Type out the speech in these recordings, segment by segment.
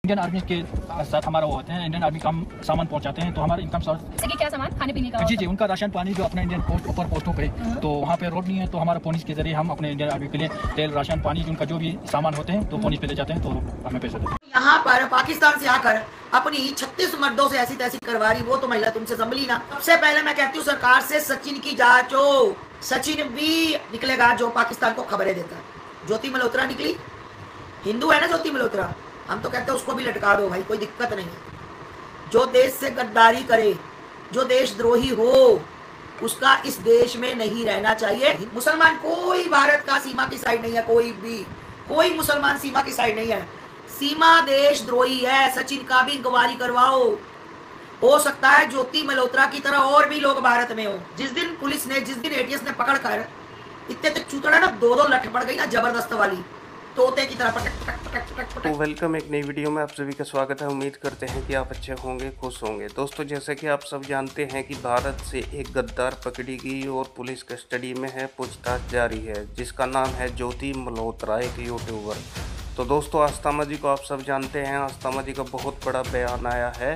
Indian army के साथ हमारा वो होते हैं, इंडियन आर्मी का हम सामान पहुंचाते हैं, तो हमारा इनकम सोर्स। जैसे कि क्या सामान खाने पीने का? जी, उनका राशन पानी जो अपने इंडियन पोस्ट ऊपर पोस्टों पे, तो वहाँ पे रोड नहीं है, तो हमारा पुलिस के जरिए हम अपने इंडियन आर्मी के लिए तेल राशन पानी उनका जो भी सामान होते हैं तो पुलिस पे ले जाते हैं, तो हमें पैसे देते हैं। यहाँ पर पाकिस्तान से आकर अपनी 36 मर्दों से ऐसी तैसी करवा रही वो तो महिला तुमसे संभली ना। सबसे पहले मैं कहती हूँ सरकार से सचिन की जांच हो। सचिन भी निकलेगा जो पाकिस्तान को खबरें देता है। ज्योति मल्होत्रा निकली, हिंदू है ना ज्योति मल्होत्रा, हम तो कहते हैं उसको भी लटका दो भाई, कोई दिक्कत नहीं है। जो देश से गद्दारी करे, जो देशद्रोही हो, उसका इस देश में नहीं रहना चाहिए। मुसलमान कोई भारत का सीमा की साइड नहीं है, कोई मुसलमान सीमा की साइड नहीं है। सीमा देशद्रोही है। सचिन का भी इंक्वायरी करवाओ। हो सकता है ज्योति मल्होत्रा की तरह और भी लोग भारत में हो। जिस दिन पुलिस ने, जिस दिन एटीएस ने पकड़ कर इतने तक चूतड़ा ना, दो लठ पड़ गई ना जबरदस्त वाली, तोते की तरह पटक। तो वेलकम एक नई वीडियो में आप सभी का स्वागत है। उम्मीद करते हैं कि आप अच्छे होंगे, खुश होंगे। दोस्तों, जैसे कि आप सब जानते हैं कि भारत से एक गद्दार पकड़ी गई और पुलिस कस्टडी में है, पूछताछ जारी है, जिसका नाम है ज्योति मल्होत्रा, एक यूट्यूबर। तो दोस्तों, आस्थामा जी को आप सब जानते हैं। आस्थामा जी का बहुत बड़ा बयान आया है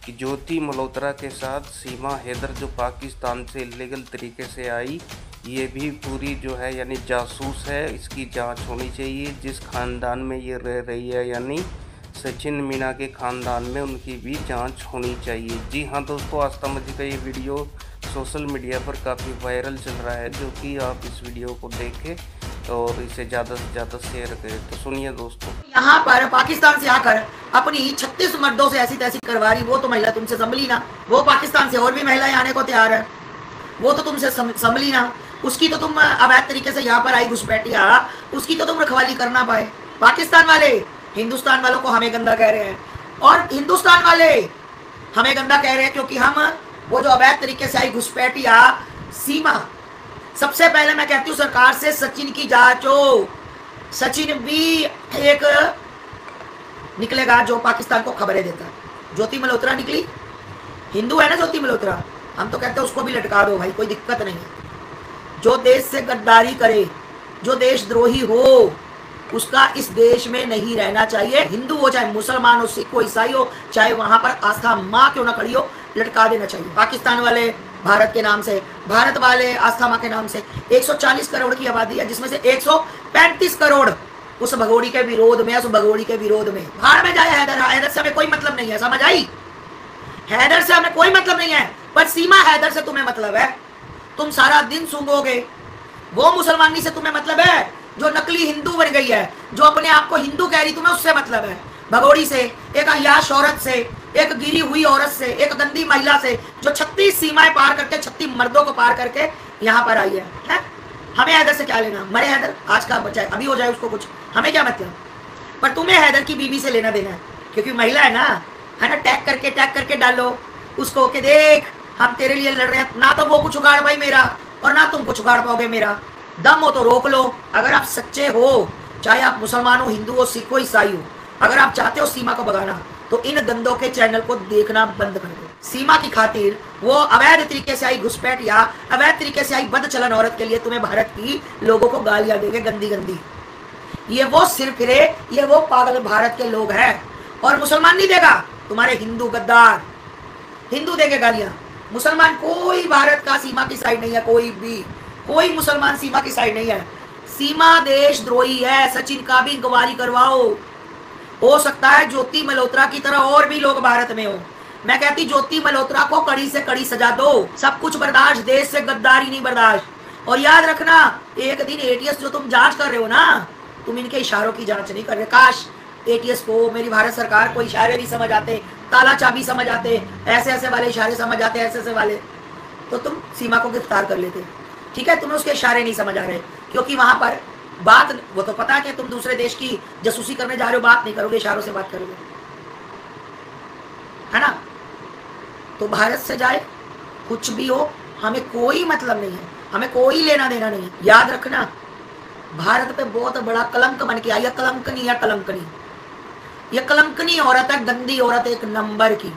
कि ज्योति मल्होत्रा के साथ सीमा हैदर जो पाकिस्तान से इलीगल तरीके से आई, ये भी पूरी जो है यानी जासूस है, इसकी जांच होनी चाहिए। जिस खानदान में ये रह रही है यानी सचिन मीना के खानदान में, उनकी भी जांच होनी चाहिए। जी हाँ दोस्तों, आस्थामा जी का ये वीडियो सोशल मीडिया पर काफ़ी वायरल चल रहा है, जो कि आप इस वीडियो को देखें और इसे ज़्यादा से ज़्यादा शेयर करें। तो सुनिए दोस्तों, यहाँ पर पाकिस्तान से आकर अपनी 36 मर्दों से ऐसी तैसी करवा रही वो तो महिला तुमसे संभली ना। वो पाकिस्तान से और भी महिलाएं आने को तैयार है, वो तो तुमसे संभली ना। उसकी तो तुम अवैध तरीके से यहाँ पर आई घुसपैठिया, उसकी तो तुम रखवाली कर ना पाए। पाकिस्तान वाले हिंदुस्तान वालों को हमें गंदा कह रहे हैं और हिंदुस्तान वाले हमें गंदा कह रहे हैं, क्योंकि हम वो जो अवैध तरीके से आई घुसपैठिया सीमा। सबसे पहले मैं कहती हूँ सरकार से सचिन की जांच हो। सचिन भी एक निकलेगा जो पाकिस्तान को खबरें देता है। ज्योति मल्होत्रा निकली, हिंदू है ना ज्योति मल्होत्रा, हम तो कहते हैं उसको भी लटका दो भाई, कोई दिक्कत नहीं है। जो देश से गद्दारी करे, जो देशद्रोही हो, उसका इस देश में नहीं रहना चाहिए। हिंदू हो, चाहे मुसलमान हो, सिख हो, ईसाई हो, चाहे वहां पर आस्था माँ क्यों ना खड़ी हो, लटका देना चाहिए। पाकिस्तान वाले भारत के नाम से, भारत वाले आस्था माँ के नाम से 140 करोड़ की आबादी है, जिसमें से 135 करोड़ उस भगोड़ी के विरोध में, उस भगोड़ी के विरोध में। भाड़ में जाए हैदर से हमें कोई मतलब नहीं है, समझ आई? हैदर से हमें कोई मतलब नहीं है, पर सीमा हैदर से तुम्हें मतलब है। तुम सारा दिन सूंघोगे, वो मुसलमानी से तुम्हें मतलब है जो नकली हिंदू बन गई है, जो अपने आप को हिंदू कह रही, तुम्हें उससे मतलब है। भगोड़ी से, एक अय्याश औरत से, एक गिरी हुई औरत से, एक गंदी महिला से, जो 36 सीमाएं पार करके, 36 मर्दों को पार करके यहाँ पर आई है? हमें हैदर से क्या लेना? मरे हैदर, आज का बच्चा है, अभी हो जाए उसको कुछ, हमें क्या मतलब। पर तुम्हें हैदर की बीवी से लेना देना है, क्योंकि महिला है ना, टैग करके डालो उसको कि देख हम तेरे लिए लड़ रहे हैं। ना तो वो कुछ उगाड़ पाई मेरा, और ना तुम कुछ उगाड़ पाओगे मेरा। दम हो तो रोक लो। अगर आप सच्चे हो, चाहे आप मुसलमान हो, हिंदू हो, सिख हो, ईसाई हो, अगर आप चाहते हो सीमा को भगाना, तो इन गंदों के चैनल को देखना बंद कर दो। सीमा की खातिर वो अवैध तरीके से आई घुसपैठ या अवैध तरीके से आई बदचलन औरत के लिए तुम्हें भारत की लोगों को गालियां देंगे गंदी गंदी। ये वो सिर फिरे, ये वो पागल भारत के लोग हैं, और मुसलमान नहीं देगा। तुम्हारे हिंदू गद्दार हिंदू देंगे गालियां। मुसलमान कोई भारत का सीमा की साइड नहीं है, कोई मुसलमान सीमा की साइड नहीं है। सीमा देशद्रोही है। सचिन का भी इंक्वायरी करवाओ। हो सकता है ज्योति मल्होत्रा की तरह और भी लोग भारत में हो। मैं कहती ज्योति मल्होत्रा को कड़ी से कड़ी सजा दो। सब कुछ बर्दाश्त, देश से गद्दारी नहीं बर्दाश्त। और याद रखना, एक दिन एटीएस जो तुम जांच कर रहे हो ना, तुम इनके इशारों की जांच नहीं कर रहे। काश एटीएस को, मेरी भारत सरकार को इशारे भी समझ आते, ताला चाबी समझ आते, ऐसे वाले इशारे समझ आते, ऐसे वाले, तो तुम सीमा को गिरफ्तार कर लेते। ठीक है, तुम्हें उसके इशारे नहीं समझ आ रहे, क्योंकि वहां पर बात, वो तो पता है कि तुम दूसरे देश की जासूसी करने जा रहे हो, बात नहीं करोगे, इशारों से बात करोगे, है ना। तो भारत से जाए कुछ भी हो, हमें कोई मतलब नहीं है, हमें कोई लेना देना नहीं है। याद रखना, भारत पे बहुत बड़ा कलंक बन के आई है। कलंकनी है, कलंकनी, ये कलंकनी औरत है, गंदी औरत, एक नंबर की।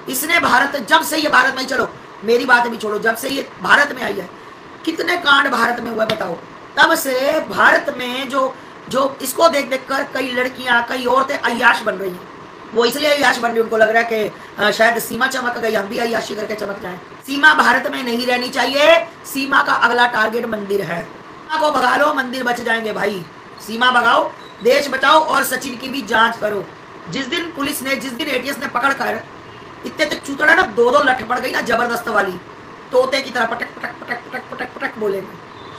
इसने भारत, जब से ये भारत में, चलो मेरी बात भी छोड़ो, जब से ये भारत में आई है, कितने कांड भारत में हुआ बताओ। तब से भारत में जो जो इसको देख देख कर कई लड़कियां, कई औरतें अय्याश बन रही हैं। वो इसलिए अय्याश बन रही, उनको लग रहा है कि शायद सीमा चमक गई, हम भी अय्याशी करके चमक जाएं। सीमा भारत में नहीं रहनी चाहिए। सीमा का अगला टारगेट मंदिर है। सीमा को भगा लो, मंदिर बच जाएंगे भाई। सीमा भगाओ, देश बचाओ और सचिन की भी जांच करो। जिस दिन पुलिस ने, जिस दिन एटीएस ने पकड़ कर इतने तक चूतड़ा ना, दो लठ पड़ गई ना जबरदस्त वाली, तोते की तरह पटक पटक पटक पटक पटक पटक बोलेंगे।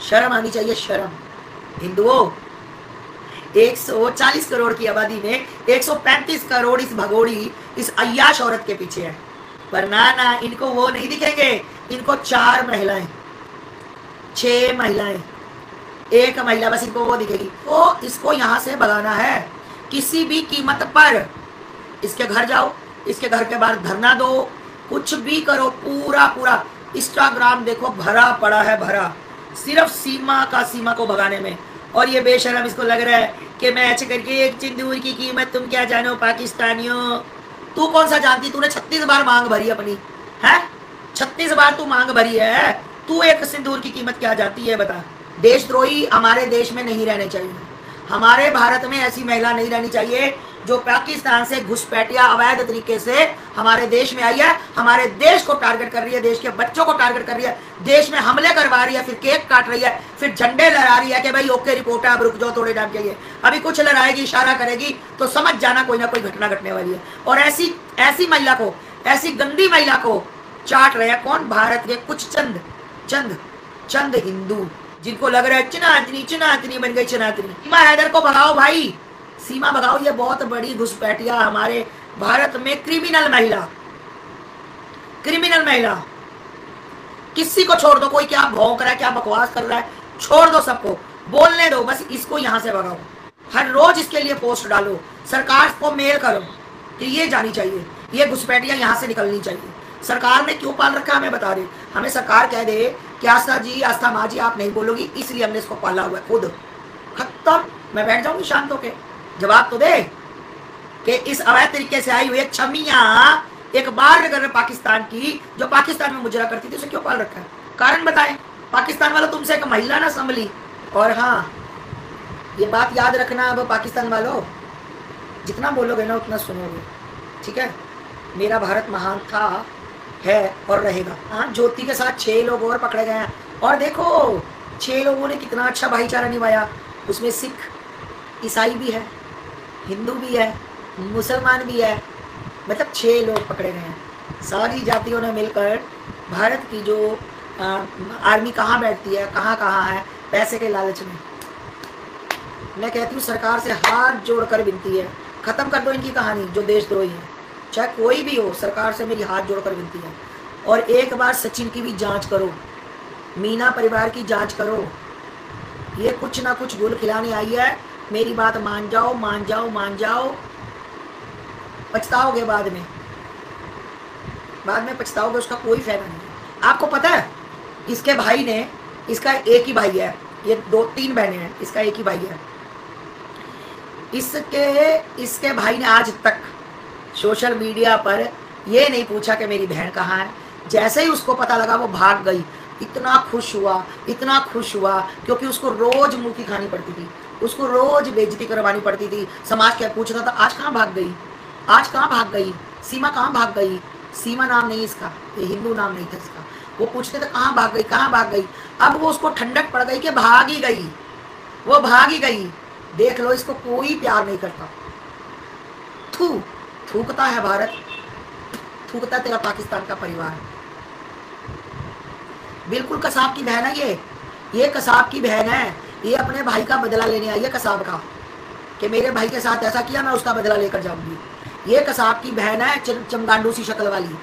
शर्म आनी चाहिए, शर्म। हिंदुओं, 140 करोड़ की आबादी में 135 करोड़ इस भगोड़ी, इस अय्याश औरत के पीछे है। पर ना, इनको वो नहीं दिखेंगे। इनको 4 महिलाएं, 6 महिलाएं, 1 महिला बस इनको वो दिखेगी। तो इसको यहां से भगाना है किसी भी कीमत पर। इसके घर जाओ, इसके घर के बाहर धरना दो, कुछ भी करो। पूरा इंस्टाग्राम देखो भरा पड़ा है, भरा सिर्फ सीमा को भगाने में। और ये बेशरम इसको लग रहा है कि मैच करके एक सिंदूर की कीमत तुम क्या जानो पाकिस्तानियों। तू कौन सा जानती? तूने 36 बार मांग भरी अपनी, है 36 बार तू मांग भरी है। तू एक सिंदूर की कीमत क्या जानती है बता। देशद्रोही हमारे देश में नहीं रहने चाहिए। हमारे भारत में ऐसी महिला नहीं रहनी चाहिए जो पाकिस्तान से घुसपैठिया अवैध तरीके से हमारे देश में आई है, हमारे देश को टारगेट कर रही है, देश के बच्चों को टारगेट कर रही है, देश में हमले करवा रही है, फिर केक काट रही है, फिर झंडे लहरा रही है कि भाई ओके रिपोर्ट है, अब रुक जाओ थोड़े टाइम के लिए। अभी कुछ लहराएगी, इशारा करेगी तो समझ जाना कोई ना कोई घटना घटने वाली है। और ऐसी महिला को, ऐसी गंदी महिला को चाट रहे हैं कौन? भारत के कुछ चंद हिंदू, जिनको लग रहा है चिनातनी बन गई चिनातनी। सीमा हैदर को भगाओ भाई, सीमा भगाओ। ये बहुत बड़ी घुसपैठिया हमारे भारत में क्रिमिनल महिला। किसी को छोड़ दो, कोई क्या भौंक रहा है, क्या बकवास कर रहा है, छोड़ दो सबको, बोलने दो, बस इसको यहां से भगाओ। हर रोज इसके लिए पोस्ट डालो, सरकार को मेल करो कि ये जानी चाहिए, ये घुसपैठिया यहां से निकलनी चाहिए। सरकार ने क्यों पाल रखा है हमें बता दे। हमें सरकार कह दे कि आस्था माँ जी आप नहीं बोलोगी, इसलिए हमने इसको पाला हुआ है। खुद खत्म, मैं बैठ जाऊंगी शांत होके। जवाब तो दे कि इस अवैध तरीके से आई हुई छमिया एक बार अगर पाकिस्तान की, जो पाकिस्तान में मुजरा करती थी, उसे क्यों पाल रखा है? कारण बताए। पाकिस्तान वालों तुमसे एक महिला ना संभली। और हाँ, ये बात याद रखना, अब पाकिस्तान वालों जितना बोलोगे ना उतना सुनोगे, ठीक है। मेरा भारत महान था, है और रहेगा। हाँ, ज्योति के साथ 6 लोग और पकड़े गए हैं। और देखो 6 लोगों ने कितना अच्छा भाईचारा निभाया। उसमें सिख, ईसाई भी है, हिंदू भी है, मुसलमान भी है, मतलब 6 लोग पकड़े गए हैं। सारी जातियों ने मिलकर भारत की जो आर्मी कहाँ बैठती है, कहाँ है, पैसे के लालच में। मैं कहती हूँ सरकार से हाथ जोड़कर विनती है, खत्म कर दो इनकी कहानी जो देशद्रोही है, चाहे कोई भी हो। सरकार से मेरी हाथ जोड़कर विनती है। और एक बार सचिन की भी जांच करो, मीना परिवार की जांच करो। ये कुछ ना कुछ गुल खिलाने आई है। मेरी बात मान जाओ। पछताओगे बाद में पछताओगे, उसका कोई फायदा नहीं। आपको पता है इसके भाई ने, इसका एक ही भाई है, ये 2-3 बहनें हैं, इसका एक ही भाई है। इसके भाई ने आज तक सोशल मीडिया पर ये नहीं पूछा कि मेरी बहन कहाँ है। जैसे ही उसको पता लगा वो भाग गई। इतना खुश हुआ क्योंकि उसको रोज मुंह की खानी पड़ती थी, उसको रोज बेइज्जती करवानी पड़ती थी। समाज क्या पूछता था, आज कहाँ भाग गई सीमा, कहाँ भाग गई। सीमा नाम नहीं इसका, ये हिंदू नाम नहीं था इसका। वो पूछते थे कहाँ भाग गई। अब वो उसको ठंडक पड़ गई कि भाग ही गई। देख लो, इसको कोई प्यार नहीं करता। थूकता है भारत, थूकता तेरा पाकिस्तान का परिवार। बिल्कुल कसाब की बहन है ये कसाब की बहन है। ये अपने भाई का बदला लेने आई है, कसाब का, कि मेरे भाई के साथ ऐसा किया, मैं उसका बदला लेकर जाऊंगी। ये कसाब की बहन है, चमगांडू सी शक्ल वाली।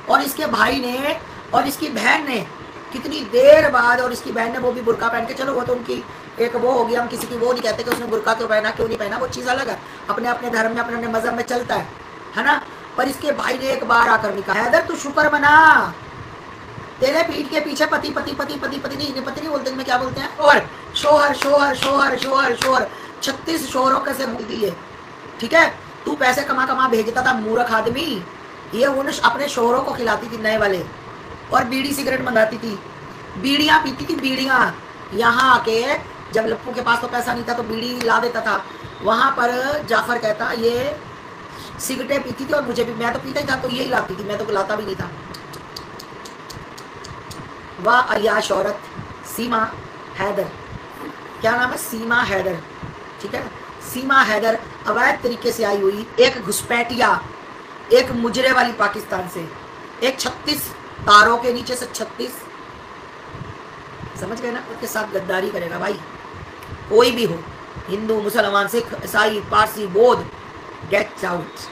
और इसके भाई ने और इसकी बहन ने कितनी देर बाद, और इसकी बहन ने वो भी बुर्का पहन के, चलो वो तो उनकी एक वो होगी, हम किसी की वो नहीं कहते कि उसने बुर्का क्यों पहना क्यों नहीं पहना, वो चीज़ अलग है, अपने अपने धर्म में, अपने अपने मजहब में चलता है ना। पर इसके भाई ने एक बार आकर नहीं कहा, हैदर तू शुक्र मना, तेरे पीठ के पीछे पति नहीं बोलते, इनमें क्या बोलते हैं, और शोहर 36 शोहरों के से दिए, ठीक है। तू पैसे कमा भेजता था मूर्ख आदमी। ये उन अपने शोहरों को खिलाती थी नए वाले, और बीड़ी सिगरेट मंगाती थी, बीड़ियाँ पीती थी, बीड़ियाँ। यहाँ आके जब लप्पू के पास तो पैसा नहीं था तो बीड़ी ला देता था, वहां पर जाफर कहता ये सिगरेटें पीती थी और मुझे भी, मैं तो पीता ही था तो यही लाती थी, मैं तो लाता भी नहीं था। वाह अय्याश औरत सीमा हैदर, क्या नाम है, सीमा हैदर, ठीक है। सीमा हैदर अवैध तरीके से आई हुई एक घुसपैठिया, एक मुजरे वाली पाकिस्तान से, एक 36 तारों के नीचे से 36, समझ गए ना, उसके साथ गद्दारी करेगा भाई, कोई भी हो, हिंदू, मुसलमान, सिख, ईसाई, पारसी, बौद्ध, गेट आउट।